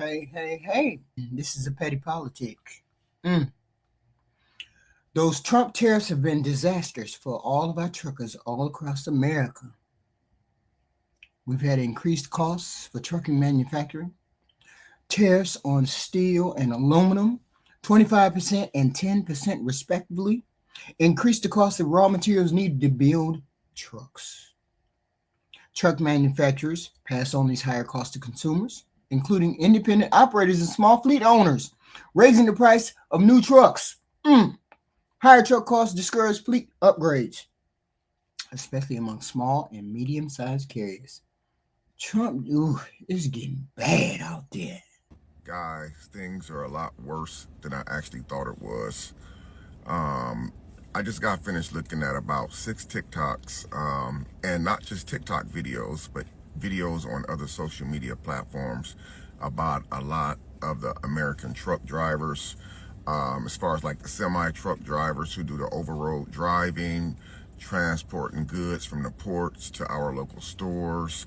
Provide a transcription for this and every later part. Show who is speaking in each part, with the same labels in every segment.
Speaker 1: Hey. This is a petty politic. Mm. Those Trump tariffs have been disasters for all of our truckers all across America. We've had increased costs for trucking manufacturing, tariffs on steel and aluminum, 25% and 10% respectively, increased the cost of raw materials needed to build trucks. Truck manufacturers pass on these higher costs to consumers, including independent operators and small fleet owners, raising the price of new trucks. Higher truck costs discourage fleet upgrades, especially among small and medium-sized carriers. Trump, it's getting bad out there.
Speaker 2: Guys, things are a lot worse than I actually thought it was. I just got finished looking at about 6 TikToks, and not just TikTok videos, but videos on other social media platforms about a lot of the American truck drivers, as far as like the semi-truck drivers who do the over-road driving, transporting goods from the ports to our local stores.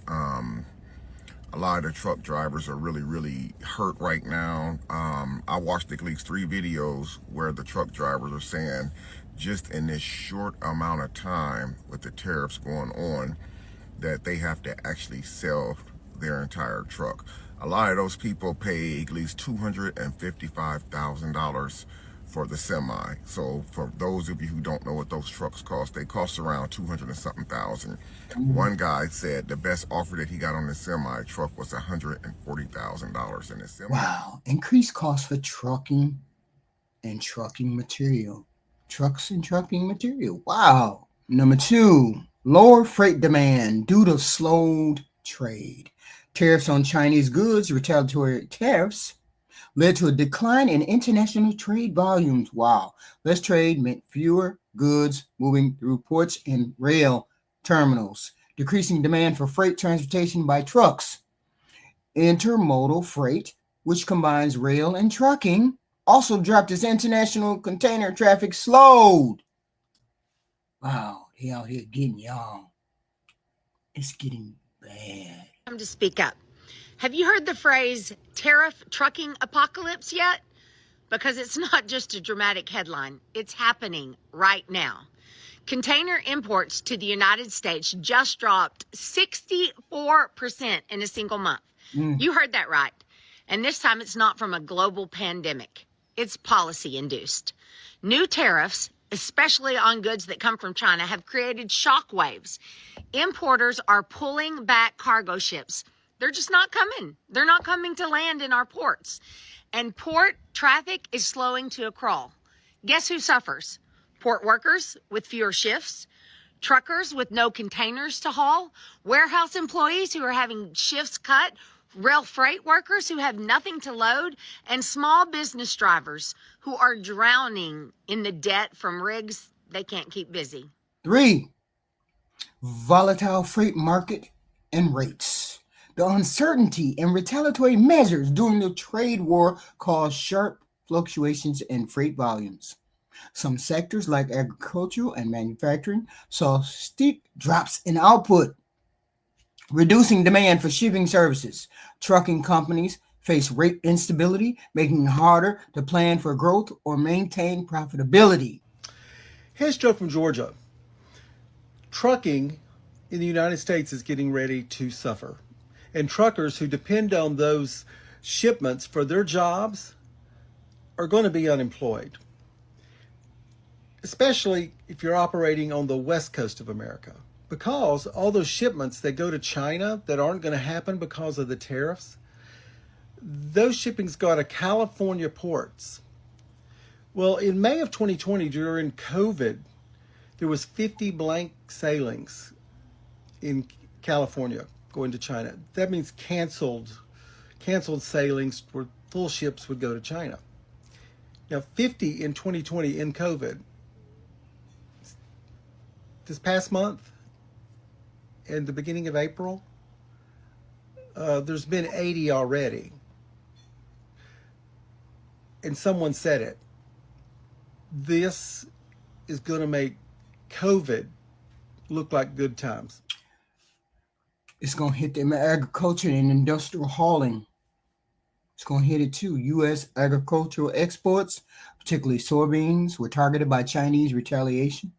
Speaker 2: A lot of the truck drivers are really hurt right now. I watched at least 3 videos where the truck drivers are saying just in this short amount of time with the tariffs going on that they have to actually sell their entire truck. A lot of those people pay at least $255,000 for the semi. So for those of you who don't know what those trucks cost, they cost around 200 and something thousand. One guy said the best offer that he got on the semi truck was $140,000 in the semi.
Speaker 1: Wow, increased costs for trucking and trucking material. Trucks and trucking material. Wow. Number 2, lower freight demand due to slowed trade. Tariffs on Chinese goods, retaliatory tariffs, led to a decline in international trade volumes. Wow. Less trade meant fewer goods moving through ports and rail terminals, decreasing demand for freight transportation by trucks. Intermodal freight, which combines rail and trucking, also dropped as international container traffic slowed. Wow, they out here getting y'all. It's getting bad.
Speaker 3: Time to speak up. Have you heard the phrase tariff trucking apocalypse yet? Because it's not just a dramatic headline. It's happening right now. Container imports to the United States just dropped 64% in a single month. You heard that right. And this time it's not from a global pandemic. It's policy induced. New tariffs, especially on goods that come from China, have created shockwaves. Importers are pulling back cargo ships. They're just not coming. They're not coming to land in our ports. And port traffic is slowing to a crawl. Guess who suffers? Port workers with fewer shifts, truckers with no containers to haul, warehouse employees who are having shifts cut, rail freight workers who have nothing to load, and small business drivers who are drowning in the debt from rigs they can't keep busy.
Speaker 1: 3, volatile freight market and rates. The uncertainty and retaliatory measures during the trade war caused sharp fluctuations in freight volumes. Some sectors like agricultural and manufacturing saw steep drops in output, reducing demand for shipping services. Trucking companies face rate instability, making it harder to plan for growth or maintain profitability.
Speaker 4: Here's Joe from Georgia. Trucking in the United States is getting ready to suffer. And truckers who depend on those shipments for their jobs are going to be unemployed, especially if you're operating on the west coast of America, because all those shipments that go to China that aren't going to happen because of the tariffs, those shippings go to California ports. Well, in May of 2020, during COVID, there was 50 blank sailings in California going to China. That means canceled sailings where full ships would go to China. Now, 50 in 2020 in COVID. This past month, in the beginning of April, there's been 80 already. And someone said it. This is going to make COVID look like good times.
Speaker 1: It's going to hit them agriculture and industrial hauling It's going to hit it too. U.S. agricultural exports, particularly soybeans, were targeted by Chinese retaliation.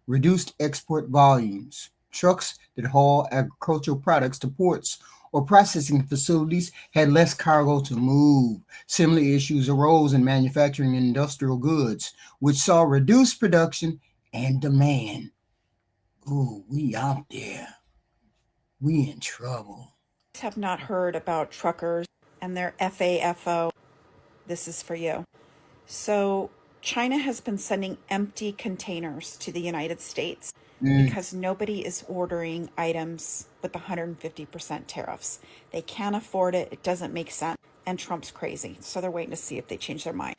Speaker 1: Reduced export volumes. Trucks that haul agricultural products to ports or processing facilities had less cargo to move. Similar issues arose in manufacturing and industrial goods, which saw reduced production and demand. Ooh, we out there. We in trouble.
Speaker 5: Have not heard about truckers and their FAFO. This is for you. So China has been sending empty containers to the United States because nobody is ordering items with 150% tariffs. They can't afford it. It doesn't make sense. And Trump's crazy. So they're waiting to see if they change their mind.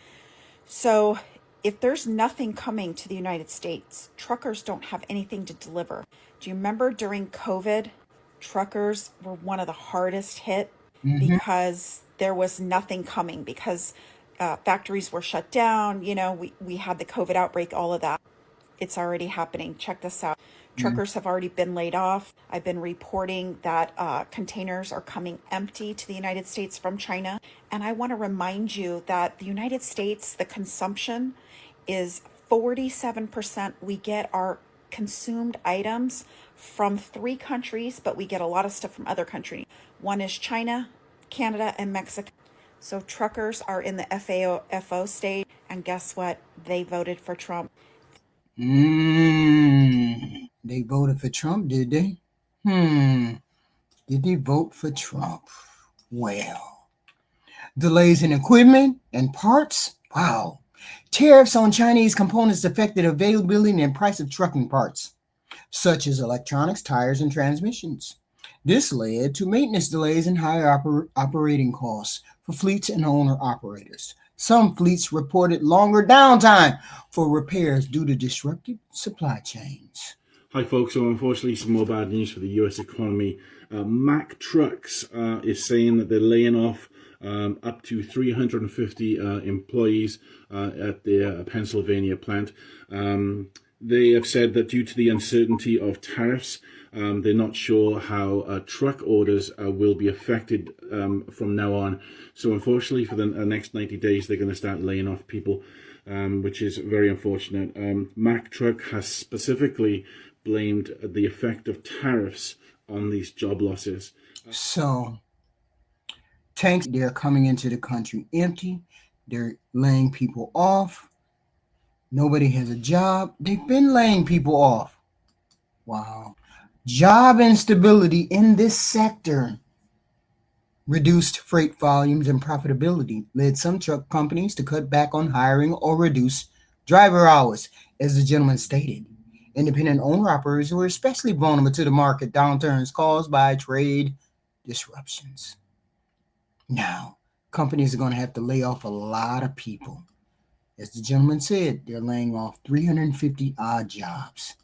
Speaker 5: So if there's nothing coming to the United States, truckers don't have anything to deliver. Do you remember during COVID, truckers were one of the hardest hit because there was nothing coming, because factories were shut down. You know, we had the COVID outbreak, all of that. It's already happening. Check this out. Truckers have already been laid off. I've been reporting that containers are coming empty to the United States from China. And I want to remind you that the United States, the consumption is 47%. We get our consumed items from 3 countries, but we get a lot of stuff from other countries. One is China, Canada, and Mexico. So truckers are in the FAFO state, and guess what? They voted for Trump.
Speaker 1: They voted for Trump, did they? Did they vote for Trump? Well, delays in equipment and parts? Wow. Tariffs on Chinese components affected availability and price of trucking parts, such as electronics, tires, and transmissions. This led to maintenance delays and higher operating costs for fleets and owner-operators. Some fleets reported longer downtime for repairs due to disrupted supply chains.
Speaker 6: Hi folks, so unfortunately some more bad news for the US economy. Mack Trucks is saying that they're laying off up to 350 employees at their Pennsylvania plant. They have said that due to the uncertainty of tariffs, they're not sure how truck orders will be affected from now on. So unfortunately for the next 90 days, they're going to start laying off people, which is very unfortunate. Mack Truck has specifically blamed the effect of tariffs on these job losses.
Speaker 1: So tanks, they're coming into the country empty. They're laying people off. Nobody has a job. They've been laying people off. Wow. Job instability in this sector reduced freight volumes and profitability, led some truck companies to cut back on hiring or reduce driver hours, as the gentleman stated. Independent owner-operators were especially vulnerable to the market downturns caused by trade disruptions. Now, companies are going to have to lay off a lot of people. As the gentleman said, they're laying off 350 odd jobs.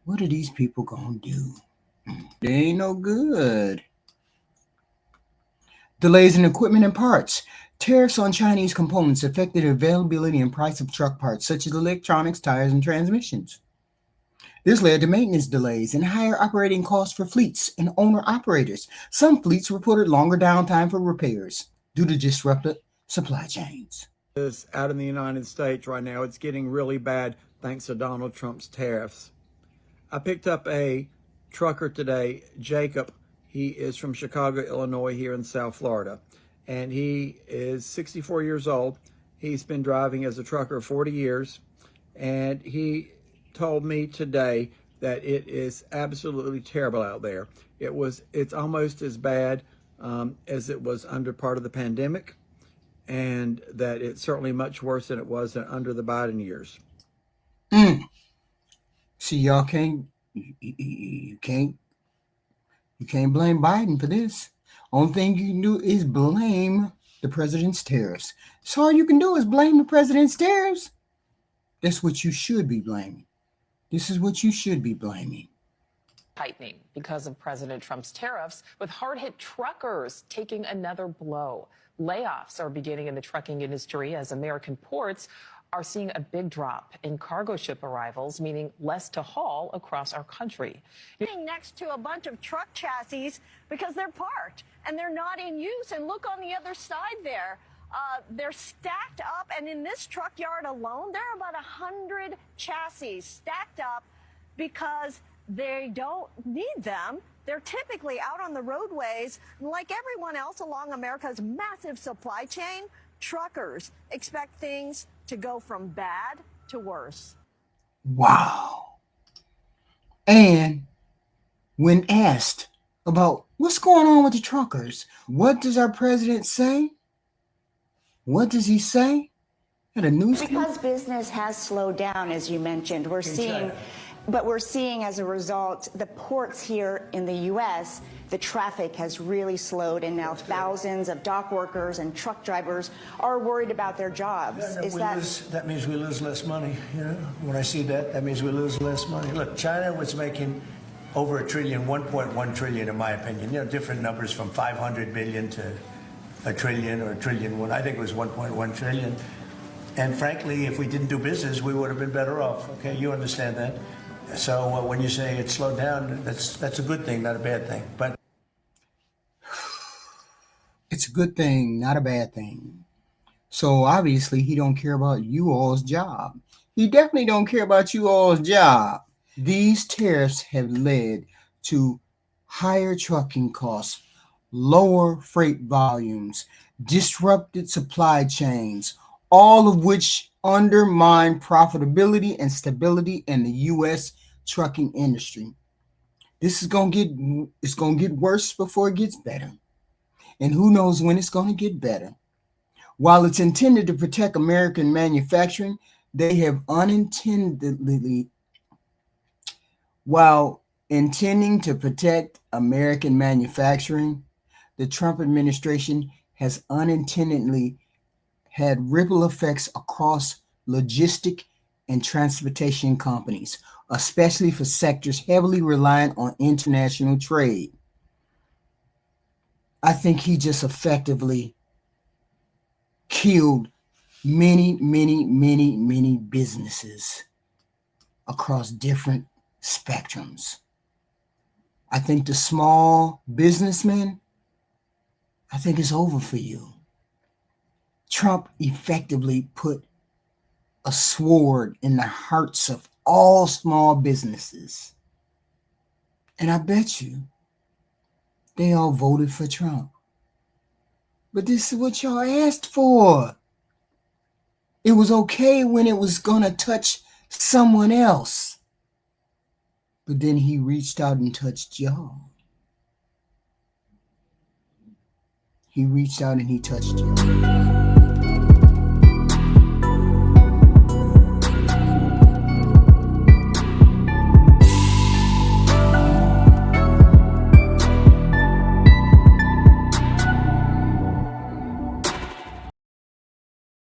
Speaker 1: What are these people going to do? They ain't no good. Delays in equipment and parts. Tariffs on Chinese components affected availability and price of truck parts, such as electronics, tires, and transmissions. This led to maintenance delays and higher operating costs for fleets and owner-operators. Some fleets reported longer downtime for repairs due to disrupted supply chains.
Speaker 7: Out in the United States right now, it's getting really bad thanks to Donald Trump's tariffs. I picked up a trucker today, Jacob. He is from Chicago, Illinois, here in South Florida, and he is 64 years old. He's been driving as a trucker 40 years, and he told me today that it is absolutely terrible out there. It's almost as bad as it was under part of the pandemic, and that it's certainly much worse than it was under the Biden years.
Speaker 1: See, y'all you can't blame Biden for this. Only thing you can do is blame the president's tariffs. So all you can do is blame the president's tariffs. That's what you should be blaming. This is what you should be blaming.
Speaker 8: Tightening because of President Trump's tariffs, with hard-hit truckers taking another blow. Layoffs are beginning in the trucking industry as American ports are seeing a big drop in cargo ship arrivals, meaning less to haul across our country.
Speaker 9: Sitting next to a bunch of truck chassis because they're parked and they're not in use. And look on the other side there. They're stacked up, and in this truck yard alone, there are about 100 chassis stacked up because they don't need them. They're typically out on the roadways. Like everyone else along America's massive supply chain, truckers expect things to go from bad to worse.
Speaker 1: Wow. And when asked about what's going on with the truckers, what does our president say? What does he say at a news?
Speaker 10: Because business has slowed down, as you mentioned, we're seeing as a result, the ports here in the U.S., the traffic has really slowed, and now thousands of dock workers and truck drivers are worried about their jobs.
Speaker 11: That means we lose less money. You know, when I see that, that means we lose less money. Look, China was making over $1 trillion, 1.1 trillion, in my opinion. You know, different numbers from 500 billion to $1 trillion or $1 trillion. I think it was 1.1 trillion. And frankly, if we didn't do business, we would have been better off. Okay, you understand that. So when you say it slowed down, that's a good thing, not a bad thing. But
Speaker 1: it's a good thing, not a bad thing. So obviously he don't care about you all's job. He definitely don't care about you all's job. These tariffs have led to higher trucking costs, lower freight volumes, disrupted supply chains, all of which undermine profitability and stability in the U.S. trucking industry. This is going to get worse before it gets better. And who knows when it's going to get better. While it's intended to protect American manufacturing, they have while intending to protect American manufacturing, the Trump administration has unintentionally had ripple effects across logistic and transportation companies, especially for sectors heavily reliant on international trade. I think he just effectively killed many businesses across different spectrums. I think the small businessmen, I think it's over for you. Trump effectively put a sword in the hearts of all small businesses. And I bet you they all voted for Trump. But this is what y'all asked for. It was okay when it was going to touch someone else. But then he reached out and touched y'all. He reached out and he touched you.